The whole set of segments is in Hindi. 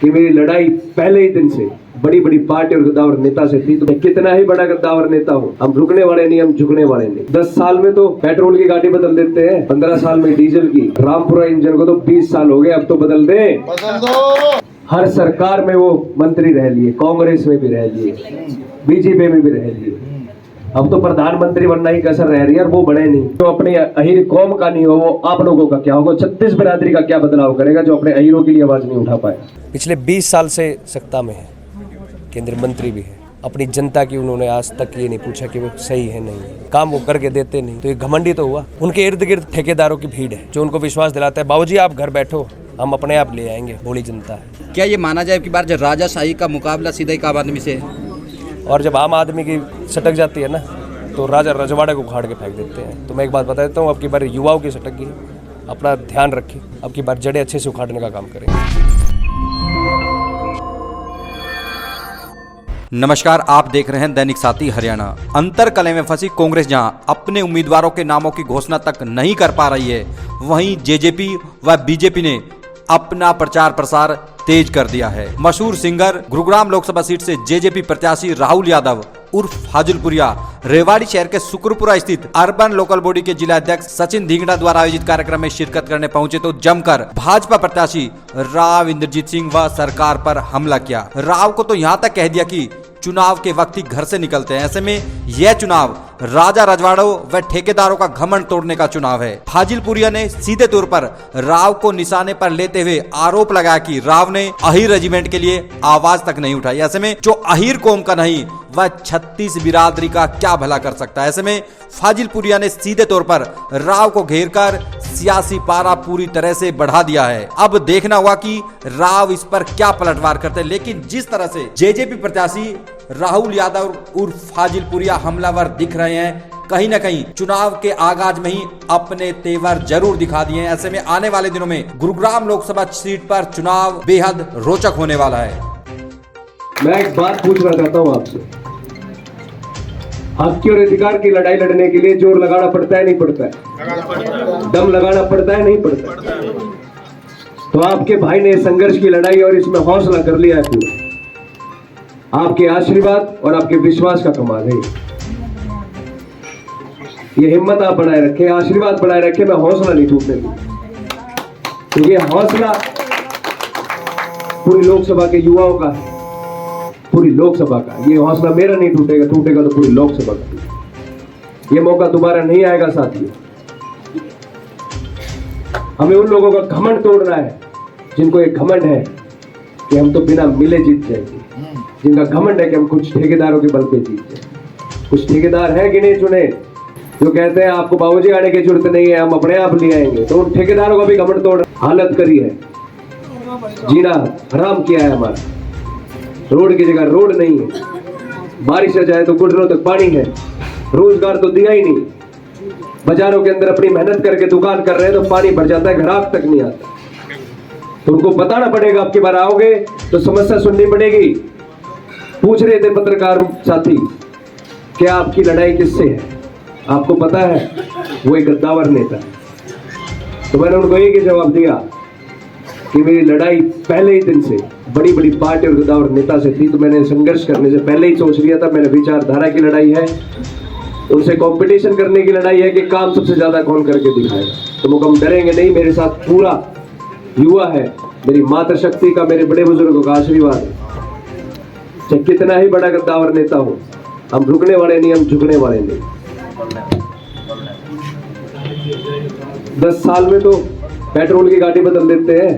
कि मेरी लड़ाई पहले ही दिन से बड़ी बड़ी पार्टी और गद्दावर नेता से थी। तो मैं कितना ही बड़ा गद्दावर नेता हूँ, हम रुकने वाले नहीं, हम झुकने वाले नहीं। 10 साल में तो पेट्रोल की गाड़ी बदल देते हैं, 15 साल में डीजल की। रामपुरा इंजन को तो 20 साल हो गए, अब तो बदल दो। हर सरकार में वो मंत्री रह लिए, कांग्रेस में भी रह लिए, बीजेपी में भी रह लिए। अब तो प्रधानमंत्री बनना ही कसर रह रही है, और वो बने नहीं। जो अपनी अहीर कौम का नहीं हो, वो आप लोगों का क्या होगा? 36 बिरादरी का क्या बदलाव करेगा जो अपने अहीरों के लिए आवाज नहीं उठा पाए? पिछले 20 साल से सत्ता में है, केंद्रीय मंत्री भी है। अपनी जनता की उन्होंने आज तक ये नहीं पूछा कि वो सही है नहीं है, काम वो करके देते नहीं। तो ये घमंडी तो हुआ। उनके इर्द गिर्द ठेकेदारों की भीड़ है जो उनको विश्वास दिलाता है, बाबूजी आप घर बैठो, हम अपने आप ले आएंगे। भोली जनता है। क्या ये माना जाए कि बार जब राजाशाही का मुकाबला सीधा ही आम आदमी से है, और जब आम आदमी की सटक जाती है ना, तो राजा रजवाड़े को उखाड़ के फेंक देते हैं। तो मैं एक बात बता देता हूँ, अब की बार युवाओं की सटक गई, अपना ध्यान रखें, अब की बार जड़ें अच्छे से उखाड़ने का काम करें। नमस्कार, आप देख रहे हैं दैनिक साथी हरियाणा। अंतरकलह में फंसी कांग्रेस जहां अपने उम्मीदवारों के नामों की घोषणा तक नहीं कर पा रही है, वहीं जेजेपी व बीजेपी ने अपना प्रचार प्रसार तेज कर दिया है। मशहूर सिंगर गुरुग्राम लोकसभा सीट से जेजेपी प्रत्याशी राहुल यादव उर्फ फाजिलपुरिया रेवाड़ी शहर के सुकुरपुरा स्थित अर्बन लोकल बॉडी के जिला अध्यक्ष सचिन धिंगड़ा द्वारा आयोजित कार्यक्रम में शिरकत करने पहुंचे तो जमकर भाजपा प्रत्याशी राव इंद्रजीत सिंह व सरकार पर हमला किया। राव को तो यहां तक कह दिया कि चुनाव के वक्त ही घर से निकलते हैं, ऐसे में यह चुनाव राजा रजवाड़ों व ठेकेदारों का घमंड तोड़ने का चुनाव है। फाजिलपुरिया ने सीधे तौर पर राव को निशाने पर लेते हुए आरोप लगाया कि राव ने अहीर रेजिमेंट के लिए आवाज तक नहीं उठाई। ऐसे में जो अहीर कौम का नहीं, वह 36 बिरादरी का क्या भला कर सकता है। ऐसे में फाजिलपुरिया ने सीधे तौर पर राव को घेर कर सियासी पारा पूरी तरह से बढ़ा दिया है। अब देखना हुआ कि राव इस पर क्या पलटवार करते हैं, लेकिन जिस तरह से जेजेपी प्रत्याशी राहुल यादव उर्फ फाजिलपुरिया हमलावर दिख रहे हैं, कहीं न कहीं चुनाव के आगाज में ही अपने तेवर जरूर दिखा दिए हैं। ऐसे में आने वाले दिनों में गुरुग्राम लोकसभा सीट पर चुनाव बेहद रोचक होने वाला है। मैं एक बात पूछना चाहता हूँ आपसे, हक और अधिकार की लड़ाई लड़ने के लिए जोर लगाना पड़ता है नहीं पड़ता है? दम लगाना पड़ता है नहीं पड़ता? तो आपके भाई ने संघर्ष की लड़ाई और इसमें हौसला कर लिया है पूरा। आपके आशीर्वाद और आपके विश्वास का कमाल है। ये हिम्मत आप बनाए रखे, आशीर्वाद बनाए रखे, मैं हौसला नहीं टूटने दूं। तो ये हौसला पूरी लोकसभा के युवाओं का है, पूरी लोकसभा का। ये हौसला मेरा नहीं टूटेगा, टूटेगा तो पूरी लोकसभा का। ये मौका दोबारा नहीं आएगा साथियों। हमें उन लोगों का घमंड तोड़ना है जिनको एक घमंड है कि हम तो बिना मिले जीत जाएंगे, जिनका घमंड है कि हम कुछ ठेकेदारों के बल पे जीत जाए। कुछ ठेकेदार हैं गिने चुने जो कहते हैं आपको बाबूजी आने की जरूरत नहीं है, हम अपने आप ले आएंगे। तो उन ठेकेदारों का भी घमंड तोड़ हालत करी है, जीना हराम किया है हमारा। रोड की जगह रोड नहीं है, बारिश आ जाए तो घुटनों तक पानी है, रोजगार तो दिया ही नहीं। बाजारों के अंदर अपनी मेहनत करके दुकान कर रहे हैं तो पानी भर जाता है, ग्राहक तक नहीं आता। तो उनको बताना पड़ेगा, आपकी बार आओगे तो समस्या सुननी पड़ेगी। पूछ रहे थे पत्रकार साथी, क्या आपकी लड़ाई किससे है? आपको पता है वो एक गद्दावर नेता है। तो मैंने उनको एक ही जवाब दिया कि मेरी लड़ाई पहले ही दिन से बड़ी बड़ी पार्टी और गद्दावर नेता से थी। तो मैंने संघर्ष करने से पहले ही सोच लिया था, मेरे विचारधारा की लड़ाई है, उनसे कंपटीशन करने की लड़ाई है कि काम सबसे ज्यादा कौन करके दिखाएगा। तो वो हम डरेंगे नहीं, मेरे साथ पूरा युवा है, मेरी मातृशक्ति का, मेरे बड़े बुजुर्गों का आशीर्वाद है। चाहे कितना ही बड़ा गद्दावर नेता हो, हम रुकने वाले नहीं, हम झुकने वाले नहीं। 10 साल में तो पेट्रोल की गाड़ी बदल देते हैं,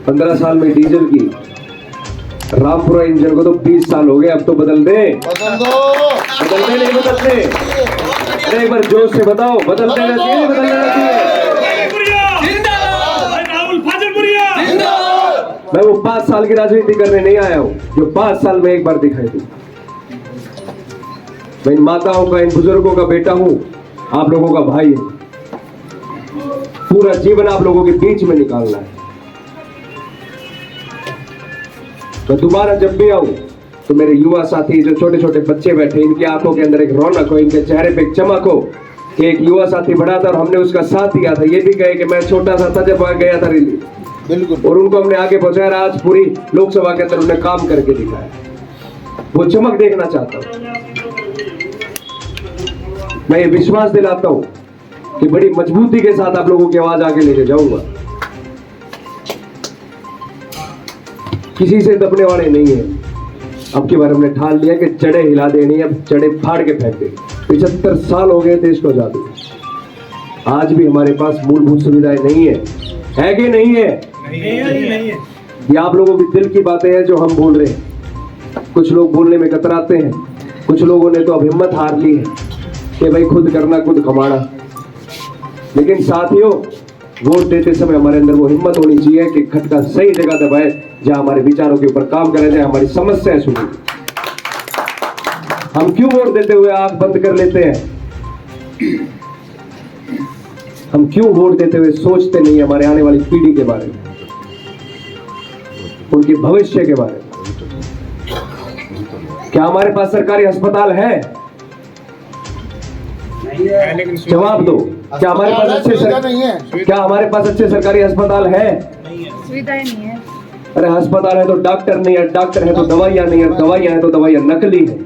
15 साल में डीजल की। रामपुरा इंजन को तो 20 साल हो गए, अब तो बदल दे। बदलते नहीं बदलते? अरे एक बार जोश से बताओ, बदलते रहती है, बदलने रहती है। मैं वो 5 साल की राजनीति करने नहीं आया हूं जो 5 साल में एक बार दिखाई दी। मैं इन माताओं का, इन बुजुर्गों का बेटा हूं, आप लोगों का भाई है। पूरा जीवन आप लोगों के बीच में निकालना है। मैं दोबारा जब भी आऊं तो मेरे युवा साथी, जो छोटे छोटे बच्चे बैठे, इनकी आंखों के अंदर एक रौनक हो, इनके चेहरे पे एक चमक हो कि एक युवा साथी बड़ा था और हमने उसका साथ दिया था। ये भी कहे कि मैं छोटा सा था जब वहां गया था रैली, बिल्कुल। और उनको हमने आगे पहुंचाया। आज पूरी लोकसभा के अंदर उन्होंने काम करके दिखाया। वो चमक देखना चाहता हूं। मैं ये विश्वास दिलाता हूं कि बड़ी मजबूती के साथ आप लोगों की आवाज आगे लेके जाऊंगा। किसी से दबने वाले नहीं है। अब की बार हमने ठान लिया कि जड़े हिला देनी है, अब जड़े फाड़ के फेंक दे। 75 साल हो गए देश को आजादी। आज भी हमारे पास मूलभूत सुविधाएं नहीं है कि नहीं है? नहीं है। ये आप लोगों की दिल की बातें हैं जो हम बोल रहे हैं। कुछ लोग बोलने में कतराते हैं। कुछ लोगों ने तो अब हिम्मत हार ली है कि भाई खुद करना खुद कमाना। लेकिन साथियों, वोट देते समय हमारे अंदर वो हिम्मत होनी चाहिए कि खटका सही जगह दबाए, जहां हमारे विचारों के ऊपर काम करें, जहां हमारी समस्याएं सुने। हम क्यों वोट देते हुए आंख बंद कर लेते हैं? हम क्यों वोट देते हुए सोचते नहीं हमारे आने वाली पीढ़ी के बारे में, उनके भविष्य के बारे में? क्या हमारे पास सरकारी अस्पताल है? जवाब दो। क्या हमारे पास अच्छे सरकारी अस्पताल है? सुविधाएं नहीं है। अरे अस्पताल है तो डॉक्टर नहीं है, डॉक्टर है तो दवाइयां नहीं है, दवाइयां है तो दवाइयां नकली है।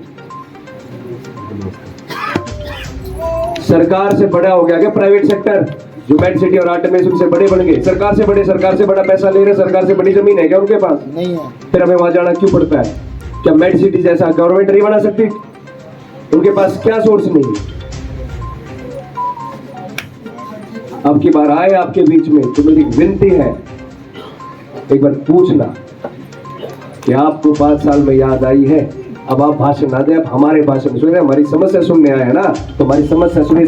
सरकार से बड़ा हो गया क्या प्राइवेट सेक्टर? जो मेड सिटी और आर्टेमिस उनसे बड़े बन गए। सरकार से बड़ा पैसा ले रहे, सरकार से बड़ी जमीन है क्या उनके पास? नहीं है। फिर हमें वहां जाना क्यों पड़ता है? क्या मेड सिटी जैसा गवर्नमेंट नहीं बना सकती? उनके पास क्या सोर्स नहीं है? अब की बार आए आपके बीच में तो मेरी विनती है, एक बार पूछना कि आपको 5 साल में याद आई है। अब आप भाषण ना दें, आप हमारे भाषण सुने। हमारी समस्या सुनने आए हैं ना, तो हमारी समस्या सुनिए।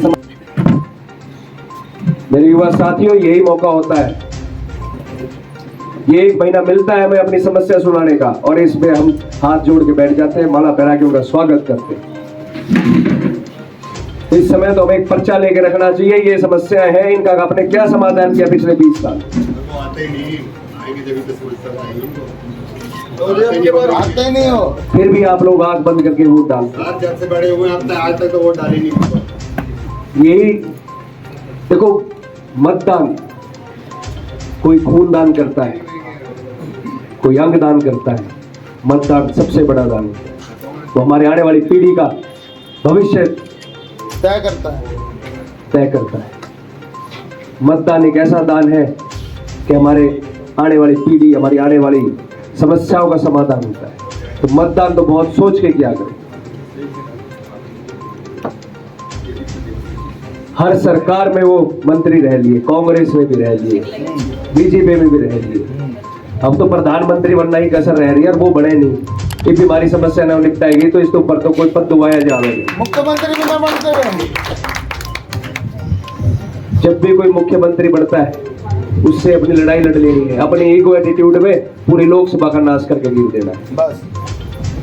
मेरे युवा साथियों, यही मौका होता है। ये 1 महीना मिलता है हमें अपनी समस्या सुनाने का, और इसमें हम हाथ जोड़ के बैठ जाते हैं, माला पहना के उनका स्वागत करते हैं। इस समय तो हमें एक पर्चा लेके रखना चाहिए। ये समस्याएं हैं, इनका आपने क्या समाधान किया पिछले 20 साल? आते ही नहीं हो। फिर भी आप लोग आंख बंद करके वोट डालते हैं। जब से बड़े हुए अब तक आज तक तो वोट डाले नहीं। यही देखो, मतदान, कोई खून दान करता है, कोई अंग दान करता है, मतदान सबसे बड़ा दान होता है। वो हमारे आने वाली पीढ़ी का भविष्य तय करता है। मतदान एक ऐसा दान है कि हमारे आने वाली पीढ़ी, हमारी आने वाली समस्याओं का समाधान होता है। तो मतदान तो बहुत सोच के किया करें। हर सरकार में वो मंत्री रह लिए, कांग्रेस में भी रह लिए, बीजेपी में भी रह लिए। अब तो प्रधानमंत्री बनना ही कसर रह रही है, और वो बने नहीं। ये बीमारी समस्या न निपटाएगी तो इसके ऊपर तो कोई पद दुआया जाएगा। मुख्यमंत्री भी ना बनते हुए, जब भी कोई मुख्यमंत्री बढ़ता है उससे अपनी लड़ाई लड़ लेनी है, अपने ईगो एटीट्यूड में पूरी लोकसभा का नाश करके गिर देना है। बस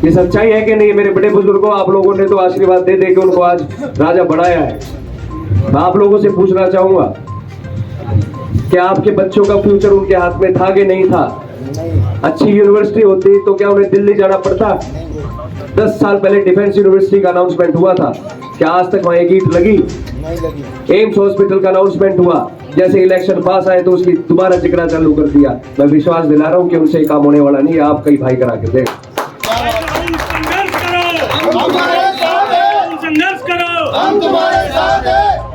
ये सच्चाई है कि नहीं? मेरे बड़े बुजुर्गों, आप लोगों ने तो आशीर्वाद दे दे के उनको आज राजा बढ़ाया है। मैं आप लोगों से पूछना चाहूंगा कि आपके बच्चों का फ्यूचर उनके हाथ में था कि नहीं था? अच्छी यूनिवर्सिटी होती तो क्या उन्हें दिल्ली जाना पड़ता? 10 साल पहले डिफेंस यूनिवर्सिटी का अनाउंसमेंट हुआ था, क्या आज तक वहां एक ईंट लगी? नहीं लगी। एम्स हॉस्पिटल का अनाउंसमेंट हुआ, जैसे इलेक्शन पास आए तो उसकी दोबारा जिक्र चालू कर दिया। मैं विश्वास दिला रहा हूं कि उनसे काम होने वाला नहीं है। आप कई भाई करा के दें।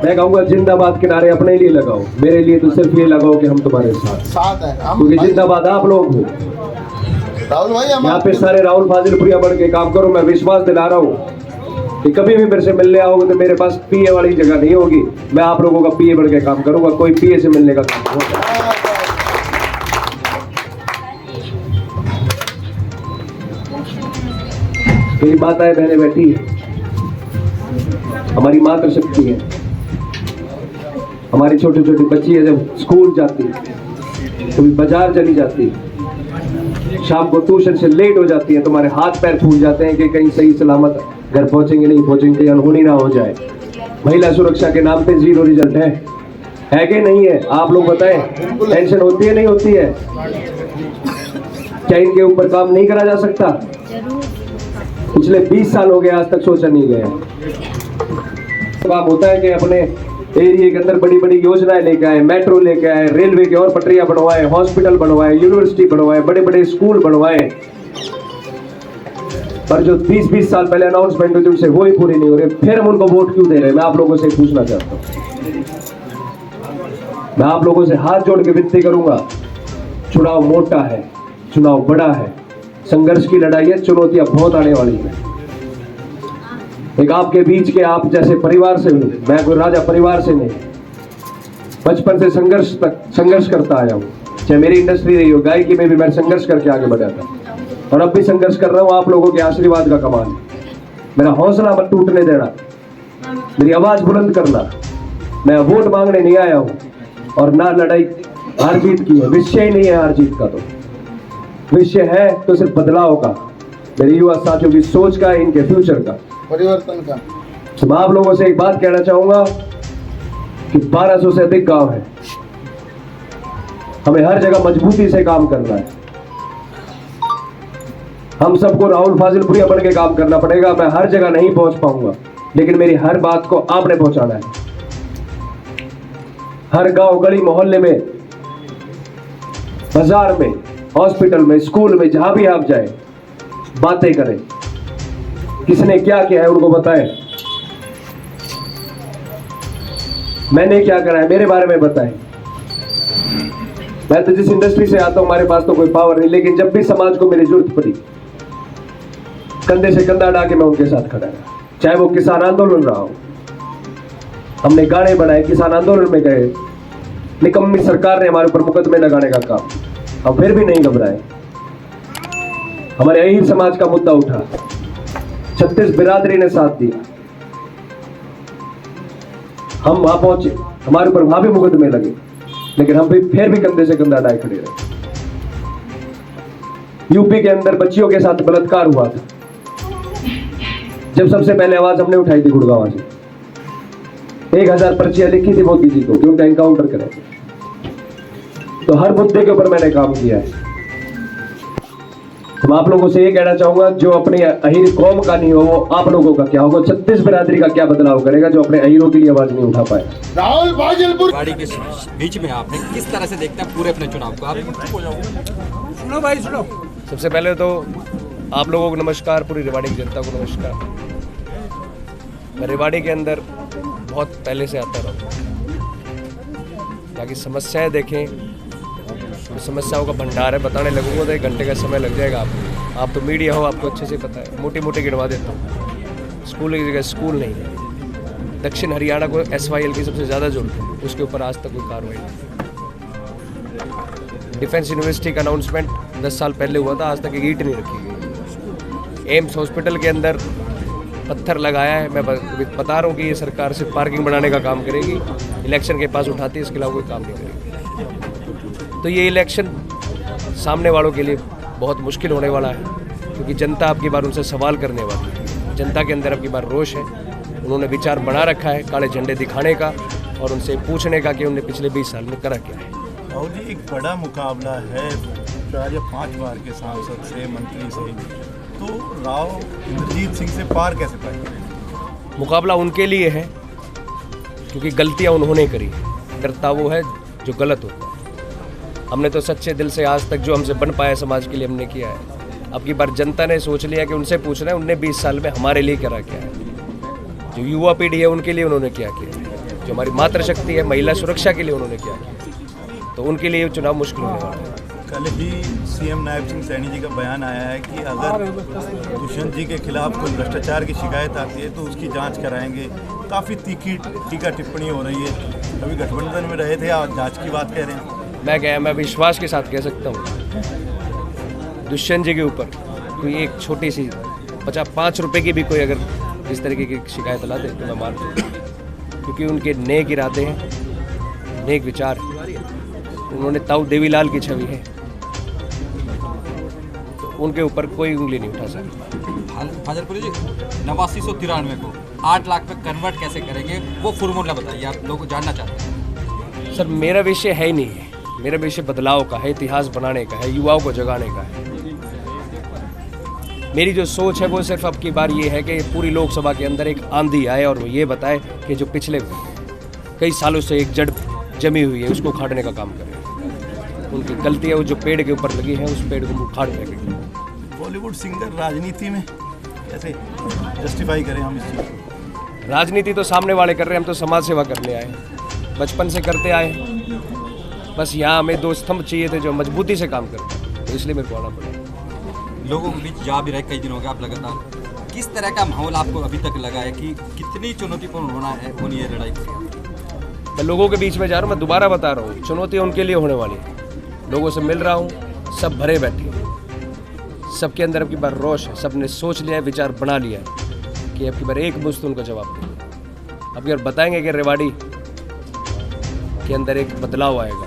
मैं कहूंगा जिंदाबाद के नारे अपने लिए लगाओ, मेरे लिए तो सिर्फ ये लगाओ कि हम तुम्हारे साथ है। क्योंकि जिंदाबाद आप लोग हो। राहुल भाई, यहाँ पे सारे राहुल फाजिलपुरिया बढ़ के काम करो। मैं विश्वास दिला रहा हूँ कि कभी भी मेरे से मिलने आओगे तो मेरे पास पीए वाली जगह नहीं होगी। मैं आप लोगों का पीए बढ़ के काम करूंगा, कोई पीए से मिलने का काम नहीं होगा। मेरी माताएं बहनें बैठी है, हमारी मातृशक्ति है। हमारी छोटी छोटी बच्ची है, जब स्कूल जाती है, कभी बाजार चली जाती है, शाम को ट्यूशन से लेट हो जाती है, तुम्हारे हाथ पैर फूल जाते हैं कि कहीं सही सलामत घर पहुंचेंगे नहीं पहुंचेंगे, कहीं अनहोनी ना हो जाए। महिला सुरक्षा के नाम पे 0 रिजल्ट है कि नहीं है? आप लोग बताएं, टेंशन होती है नहीं होती है? क्या इनके ऊपर काम नहीं करा जा सकता? पिछले 20 साल हो गए, आज तक सोचा नहीं गया। काम होता है कि अपने एरिया के अंदर बड़ी बड़ी योजनाएं लेके आए, मेट्रो लेके आए, रेलवे के और पटरियां बनवाए, हॉस्पिटल बनवाए, यूनिवर्सिटी बनवाए, बड़े बड़े स्कूल बनवाए। पर जो 20-20 साल पहले अनाउंसमेंट हुई थी उनसे वो ही पूरी नहीं हो रही। फिर हम उनको वोट क्यों दे रहे हैं? मैं आप लोगों से पूछना चाहता हूँ। मैं आप लोगों से हाथ जोड़ के विनती करूंगा, चुनाव मोटा है, चुनाव बड़ा है, संघर्ष की लड़ाई है, चुनौतियां बहुत आने वाली है। एक आपके बीच के आप जैसे परिवार से हूं, मैं कोई राजा परिवार से नहीं, बचपन से संघर्ष करता आया हूं। चाहे मेरी इंडस्ट्री रही हो, गायकी में भी मैं संघर्ष करके आगे बढ़ा था और अब भी संघर्ष कर रहा हूं। आप लोगों के आशीर्वाद का कमाल है। मेरा हौसला मत टूटने देना, मेरी आवाज बुलंद करना। मैं वोट मांगने नहीं आया हूं और ना लड़ाई हार जीत की है, विषय ही नहीं है हार जीत का। तो विषय है तो सिर्फ बदलाव का, मेरे युवा साथियों की सोच का, इनके फ्यूचर का, परिवर्तन का। तो मैं आप लोगों से एक बात कहना चाहूंगा कि 1200 से अधिक गांव है, हमें हर जगह मजबूती से काम करना है। हम सबको राहुल फाजिलपुरिया बन के काम करना पड़ेगा। मैं हर जगह नहीं पहुंच पाऊंगा, लेकिन मेरी हर बात को आपने पहुंचाना है। हर गांव, गली, मोहल्ले में, बाजार में, हॉस्पिटल में, स्कूल में, जहां भी आप जाए, बातें करें। किसने क्या किया है उनको बताएं, मैंने क्या करा है मेरे बारे में बताएं। मैं तो जिस इंडस्ट्री से आता हूं, हमारे पास तो कोई पावर नहीं, लेकिन जब भी समाज को मेरी जरूरत पड़ी, कंधे से कंधा डाके मैं उनके साथ खड़ा रहा। चाहे वो किसान आंदोलन रहा हो, हमने गाने बनाए, किसान आंदोलन में गए, निकम्मी सरकार ने हमारे ऊपर मुकदमे लगाने का काम, हम फिर भी नहीं घबराए। हमारे अहीर समाज का मुद्दा उठा, 36 बिरादरी ने साथ दिया, हम वहां पहुंचे, हमारे ऊपर वहां भी मुकदमे लगे, लेकिन हम भी फिर भी कंधे से कंधा डाए खड़े रहे। यूपी के अंदर बच्चियों के साथ बलात्कार हुआ था, जब सबसे पहले आवाज हमने उठाई थी गुड़गांव से। 1000 पर्चियां लिखी थी मोदी जी को कि उनका एनकाउंटर करें। तो हर मुद्दे के ऊपर मैंने काम किया है। तो मैं आप लोगों से ये कहना चाहूंगा, जो अपने अहीर कौम का नहीं हो, वो आप लोगों का क्या होगा? 36 बिरादरी का क्या बदलाव करेगा जो अपने अहीरों के लिए आवाज नहीं उठा पाए? राहुल फाजिलपुर गाड़ी के बीच में आपने किस तरह से देखते हैं पूरे अपने चुनाव को? आप सुनो भाई, सुनो। सबसे पहले तो आप लोगों को नमस्कार, पूरी रेवाड़ी की जनता को नमस्कार। मैं रेवाड़ी के अंदर बहुत पहले से आता रहा हूँ, ताकि समस्याएं देखें। तो समस्याओं का भंडार है, बताने लगूंगा तो 1 घंटे का समय लग जाएगा आपको। आप तो मीडिया हो, आपको अच्छे से पता है। मोटी मोटी गिनवा देता हूँ। स्कूल की जगह स्कूल नहीं है। दक्षिण हरियाणा को SYL की सबसे ज़्यादा जरूरत है, उसके ऊपर आज तक कोई कार्रवाई नहीं। डिफेंस यूनिवर्सिटी का अनाउंसमेंट 10 साल पहले हुआ था, आज तक एक ईंट नहीं रखी गई। एम्स हॉस्पिटल के अंदर पत्थर लगाया है। मैं बता रहा हूँ कि ये सरकार सिर्फ पार्किंग बनाने का काम करेगी, इलेक्शन के पास उठाती है, इसके अलावा कोई काम नहीं करेगी। तो ये इलेक्शन सामने वालों के लिए बहुत मुश्किल होने वाला है, क्योंकि जनता अब की बार उनसे सवाल करने वाली है। जनता के अंदर अब की बार रोष है। उन्होंने विचार बना रखा है काले झंडे दिखाने का और उनसे पूछने का कि उन्होंने पिछले 20 साल में करा क्या है। राहुल जी, एक बड़ा मुकाबला है 4 या 5 बार के सांसद से, मंत्री से, तो राव इंद्रजीत सिंह से पार कैसे पाएंगे? मुकाबला उनके लिए है क्योंकि गलतियां उन्होंने करी। करता वो है जो गलत होता है। हमने तो सच्चे दिल से आज तक जो हमसे बन पाया समाज के लिए हमने किया है। अब की बार जनता ने सोच लिया कि उनसे पूछना है उनने 20 साल में हमारे लिए करा क्या है। जो युवा पीढ़ी है उनके लिए उन्होंने क्या किया, जो हमारी मातृशक्ति है, महिला सुरक्षा के लिए उन्होंने क्या किया। तो उनके लिए चुनाव मुश्किल होने वाला है। कल ही सीएम नायब सिंह सैनी जी का बयान आया है कि अगर दुष्यंत जी के खिलाफ कोई भ्रष्टाचार की शिकायत आती है तो उसकी जांच कराएंगे। काफ़ी तीखी टीका टिप्पणी हो रही है। अभी गठबंधन में रहे थे, आज जांच की बात कह रहे हैं। मैं विश्वास के साथ कह सकता हूँ, दुष्यंत जी के ऊपर कोई एक छोटी सी 5 रुपए की भी कोई अगर इस तरीके की शिकायत ला दे तो मैं मान लूँ, क्योंकि उनके नेक इरादे हैं, नेक विचार हैं। उन्होंने ताऊ देवीलाल की छवि है, तो उनके ऊपर कोई उंगली नहीं उठा सकती। फाजिलपुरी जी, 8993 को 8 लाख पे कन्वर्ट कैसे करेंगे, वो फॉर्मूला बताइए, आप लोग जानना चाहते हैं। सर, मेरा विषय है ही नहीं है। मेरा विषय बदलाव का है, इतिहास बनाने का है, युवाओं को जगाने का है। मेरी जो सोच है वो सिर्फ अब की बार ये है कि पूरी लोकसभा के अंदर एक आंधी आए और वो ये बताए कि जो पिछले कई सालों से एक जड़ जमी हुई है, उसको उखाड़ने का काम करें। उनकी गलती है वो जो पेड़ के ऊपर लगी है उस पेड़ को उखाड़ फेंकेंगे। बॉलीवुड सिंगर राजनीति में कैसे जस्टिफाई करें हम इस चीज़ को? राजनीति तो सामने वाले कर रहे हैं, हम तो समाज सेवा करने आए, बचपन से करते आए। बस यहाँ हमें दो स्तंभ चाहिए थे जो मजबूती से काम करते, तो इसलिए मेरे को आना पड़ा। लोगों के बीच जा भी रहे, कई दिन हो गए आप लगातार, किस तरह का माहौल आपको अभी तक लगा है कि कितनी चुनौतीपूर्ण होनी है लड़ाई? मैं लोगों के बीच में जा रहा हूँ, मैं दोबारा बता रहा हूँ, चुनौती उनके लिए होने वाली है। लोगों से मिल रहा हूँ, सब भरे बैठे हैं, सबके अंदर अब की बार रोष है, सब ने सोच लिया है, विचार बना लिया है कि अब की बार एक मुश्त उनको जवाब देंगे। अब की बार बताएंगे कि रेवाड़ी के अंदर एक बदलाव आएगा।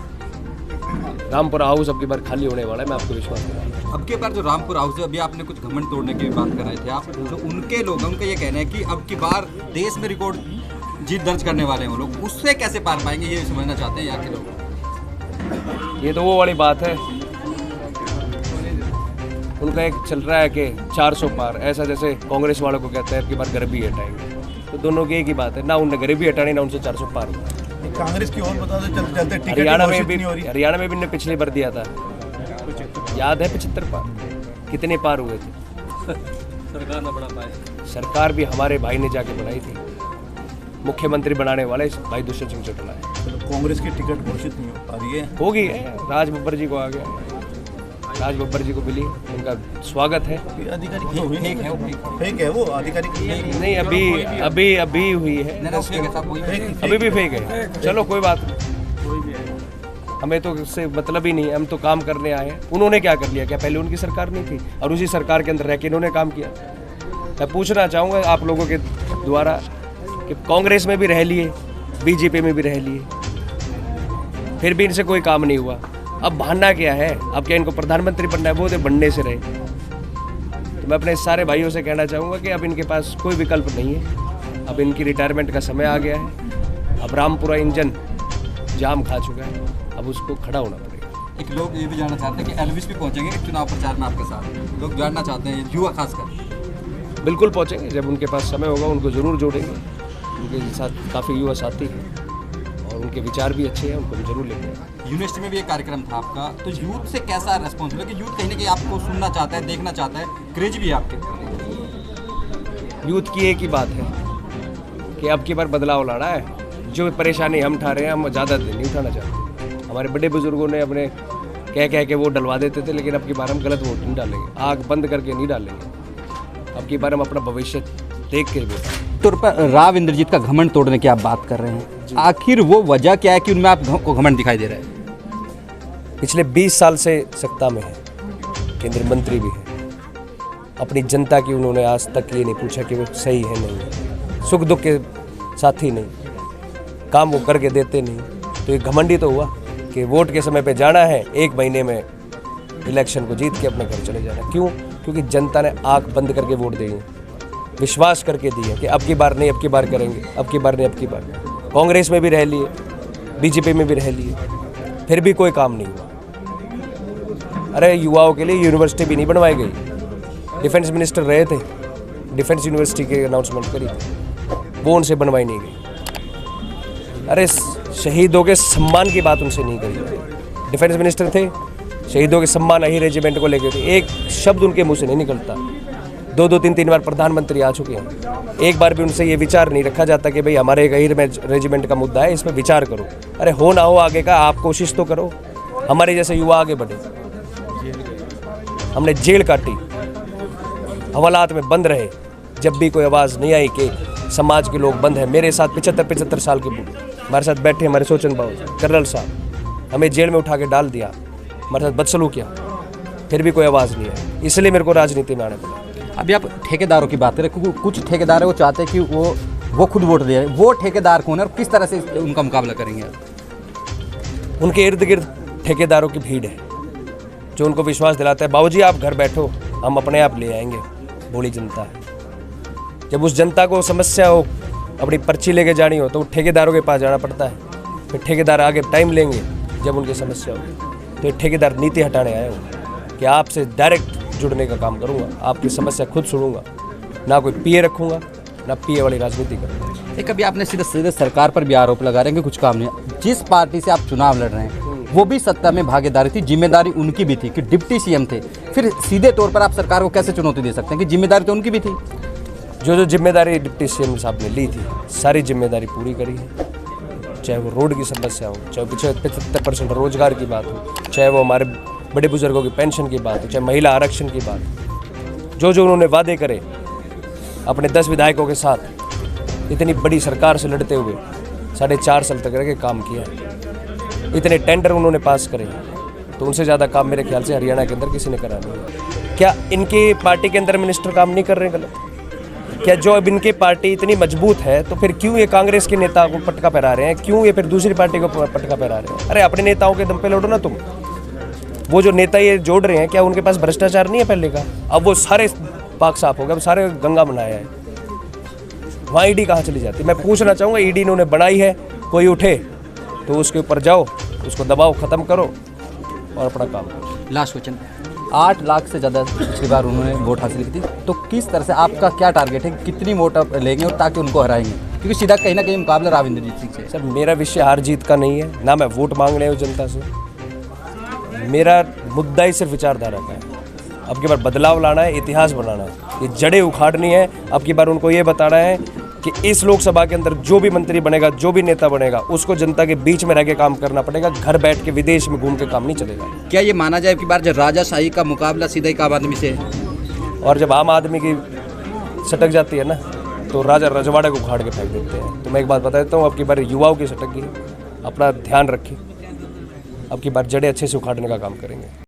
रामपुरा हाउस अब की बार खाली होने वाला है, मैं आपको विश्वास दिला रहा हूं। अब के बार जो रामपुर हाउस है, अभी आपने कुछ घमंड तोड़ने की बात कर रहे थे आप, तो उनके लोग, उनका ये कहना है कि अब की बार देश में रिकॉर्ड जीत दर्ज करने वाले हैं वो लोग, उससे कैसे पार पाएंगे ये समझना चाहते हैं यहाँ के लोग। ये तो वो वाली बात है, उनका एक चल रहा है कि 400 पार, ऐसा जैसे कांग्रेस वालों को कहता है कि बार गरीबी हटाएंगे, तो दोनों की एक ही बात है, ना उनने गरीबी हटानी ना उनसे 400 पार हुआ। कांग्रेस की और बता दो, चलते चलते टिकट हरियाणा में घोषित भी नहीं हो रही। हरियाणा में भी इन्होंने पिछली बार दिया था, याद है 75 पार, कितने पार हुए थे? सरकार ना बना पाए। सरकार भी हमारे भाई ने जाके बनाई थी, मुख्यमंत्री बनाने वाले भाई दुष्यंत सिंह चौटाला है। कांग्रेस की टिकट घोषित नहीं हो पा रही है। होगी है, राज बब्बर जी को आ गया, राज बब्बर जी को मिली, उनका स्वागत है। आधिकारिक फेक है वो आधिकारिक नहीं, अभी हुई है, अभी भी फेक है। चलो कोई बात नहीं, हमें तो इससे मतलब ही नहीं है, हम तो काम करने आए हैं। उन्होंने क्या कर लिया? क्या पहले उनकी सरकार नहीं थी और उसी सरकार के अंदर रह के इन्होंने काम किया? मैं पूछना चाहूँगा आप लोगों के द्वारा कि कांग्रेस में भी रह लिए, बीजेपी में भी रह लिए, फिर भी इनसे कोई काम नहीं हुआ। अब बहाना क्या है? अब क्या इनको प्रधानमंत्री बनना है? वो तो बनने से रहे। तो मैं अपने सारे भाइयों से कहना चाहूँगा कि अब इनके पास कोई विकल्प नहीं है, अब इनकी रिटायरमेंट का समय आ गया है। अब रामपुरा इंजन जाम खा चुका है, अब उसको खड़ा होना पड़ेगा। एक लोग ये भी जानना चाहते हैं कि एलविस भी पहुंचेंगे चुनाव प्रचार में आपके साथ, लोग जानना चाहते हैं, युवा खासकर। बिल्कुल पहुँचेंगे, जब उनके पास समय होगा उनको ज़रूर जोड़ेंगे। उनके साथ काफ़ी युवा साथी हैं और उनके विचार भी अच्छे हैं, उनको हम जरूर लेंगे। यूनिवर्सिटी में भी एक कार्यक्रम था आपका, तो यूथ से कैसा रेस्पॉन्स मिला कि यूथ कहीं ना कहीं आपको सुनना चाहता है, देखना चाहता है, क्रेज भी है आपके? यूथ की एक ही बात है कि अब की बार बदलाव लाना है। जो परेशानी हम उठा रहे हैं, हम ज़्यादा नहीं उठाना चाहते। हमारे बड़े बुजुर्गों ने अपने कह के वो डलवा देते थे, लेकिन अब की बार हम गलत वोट नहीं डालेंगे, आग बंद करके नहीं डालेंगे। अब की बार हम अपना भविष्य देख के वोट। तौर पर राव इंद्रजीत का घमंड तोड़ने की आप बात कर रहे हैं, आखिर वो वजह क्या है कि उनमें आपको घमंड दिखाई दे रहा है? पिछले 20 साल से सत्ता में है, केंद्रीय मंत्री भी है, अपनी जनता की उन्होंने आज तक ये नहीं पूछा कि वो सही है नहीं है, सुख दुख के साथी नहीं, काम वो करके देते नहीं। तो ये घमंडी तो हुआ कि वोट के समय पे जाना है, 1 महीने में इलेक्शन को जीत के अपने घर चले जाना। क्यों? क्योंकि जनता ने आंख बंद करके वोट दी है, विश्वास करके दी है कि अब की बार नहीं, अब की बार करेंगे, अब की बार नहीं, अब की बार। कांग्रेस में भी रह लिए, बीजेपी में भी रह लिए, फिर भी कोई काम नहीं हुआ। अरे युवाओं के लिए यूनिवर्सिटी भी नहीं बनवाई गई। डिफेंस मिनिस्टर रहे थे, डिफेंस यूनिवर्सिटी की अनाउंसमेंट करी थी, वो उनसे बनवाई नहीं गई। अरे शहीदों के सम्मान की बात उनसे नहीं करी। डिफेंस मिनिस्टर थे, शहीदों के सम्मान ही रेजिमेंट को लेकर थे, एक शब्द उनके मुंह से नहीं निकलता। 2 3 बार प्रधानमंत्री आ चुके हैं, एक बार भी उनसे ये विचार नहीं रखा जाता कि भाई हमारे एक अहिर रेजिमेंट का मुद्दा है, इस पर विचार करो। अरे हो ना हो आगे का, आप कोशिश तो करो, हमारे जैसे युवा आगे बढ़े। हमने जेल काटी, हवालात में बंद रहे, जब भी कोई आवाज़ नहीं आई कि समाज के लोग बंद हैं। मेरे साथ 75 साल के बूढ़े हमारे साथ बैठे, हमारे सोचन बाबू कर्नल साहब, हमें जेल में उठा के डाल दिया, हमारे साथ बदसलूक किया, फिर भी कोई आवाज़ नहीं आई। इसलिए मेरे को राजनीति में आना पड़ा। अभी आप ठेकेदारों की बात करें, क्योंकि कुछ ठेकेदार वो चाहते हैं कि वो खुद वोट दे, वो ठेकेदार कौन है और किस तरह से उनका मुकाबला करेंगे? उनके इर्द गिर्द ठेकेदारों की भीड़ है जो उनको विश्वास दिलाता है, बाबूजी आप घर बैठो, हम अपने आप ले आएंगे। भोली जनता है, जब उस जनता को समस्या हो, अपनी पर्ची लेके जानी हो, तो वो ठेकेदारों के पास जाना पड़ता है। फिर ठेकेदार आगे टाइम लेंगे जब उनकी समस्या होगी। तो ये ठेकेदार नीति हटाने आए हो कि आपसे डायरेक्ट जुड़ने का काम करूंगा, आपकी समस्या खुद सुनूंगा, ना कोई पीए रखूंगा, ना पीए वाली राजनीति करते हैं। एक अभी आपने सीधे सीधे सरकार पर भी आरोप लगा रहे हैं कि कुछ काम नहीं। जिस पार्टी से आप चुनाव लड़ रहे हैं वो भी सत्ता में भागीदारी थी, जिम्मेदारी उनकी भी थी कि डिप्टी सीएम थे, फिर सीधे तौर पर आप सरकार को कैसे चुनौती दे सकते हैं कि जिम्मेदारी तो उनकी भी थी? जो जिम्मेदारी डिप्टी सीएम साहब ने ली थी सारी जिम्मेदारी पूरी करी है, चाहे वो रोड की समस्या हो, चाहे 75% रोजगार की बात हो, चाहे वो हमारे बड़े बुजुर्गों की पेंशन की बात हो, चाहे महिला आरक्षण की बात हो। जो उन्होंने वादे करे अपने 10 विधायकों के साथ इतनी बड़ी सरकार से लड़ते हुए 4.5 साल तक रह के काम किया, इतने टेंडर उन्होंने पास करे, तो उनसे ज़्यादा काम मेरे ख्याल से हरियाणा के अंदर किसी ने करा नहीं। क्या इनके पार्टी के अंदर मिनिस्टर काम नहीं कर रहे हैं गलत? क्या जो अब इनकी पार्टी इतनी मजबूत है तो फिर क्यों ये कांग्रेस के नेता को पटका पहरा रहे हैं? क्यों ये फिर दूसरी पार्टी को पटका पहरा रहे हैं? अरे अपने नेताओं के दम पे लौटो ना तुम। वो जो नेता ये जोड़ रहे हैं क्या उनके पास भ्रष्टाचार नहीं है पहले का? अब वो सारे पाक साफ हो गए, अब सारे गंगा बनाया है, वहाँ ईडी कहाँ चली जाती? मैं पूछना चाहूँगा, ईडी इन्होंने बनाई है, कोई उठे तो उसके ऊपर जाओ, उसको दबाओ, ख़त्म करो और अपना काम करो। लास्ट क्वेश्चन, 8 लाख से ज़्यादा पिछली बार उन्होंने वोट हासिल की थी, तो किस तरह से आपका क्या टारगेट है, कितनी वोट आप लेंगे और ताकि उनको हराएंगे? क्योंकि सीधा कहीं ना कहीं मुकाबला राविंद्रजीत सिंह से। सर मेरा विषय हार जीत का नहीं है, ना मैं वोट मांग रहा हूँ जनता से, मेरा मुद्दा ही सिर्फ विचारधारा का है। अब की बार बदलाव लाना है, इतिहास बनाना है, ये जड़ें उखाड़नी है। अब की बार उनको ये बताना है कि इस लोकसभा के अंदर जो भी मंत्री बनेगा, जो भी नेता बनेगा, उसको जनता के बीच में रह के काम करना पड़ेगा, घर बैठ के विदेश में घूम के काम नहीं चलेगा। क्या ये माना जाए कि बार जब राजाशाही का मुकाबला सीधा ही आम आदमी से है और जब आम आदमी की सटक जाती है ना तो राजा रजवाड़े को उखाड़ के फेंक देते हैं। तो मैं एक बात बता देता हूँ, अब की बार युवाओं की सटक गई, अपना ध्यान रखिए, अब की बार जड़ें अच्छे से उखाड़ने का काम करेंगे।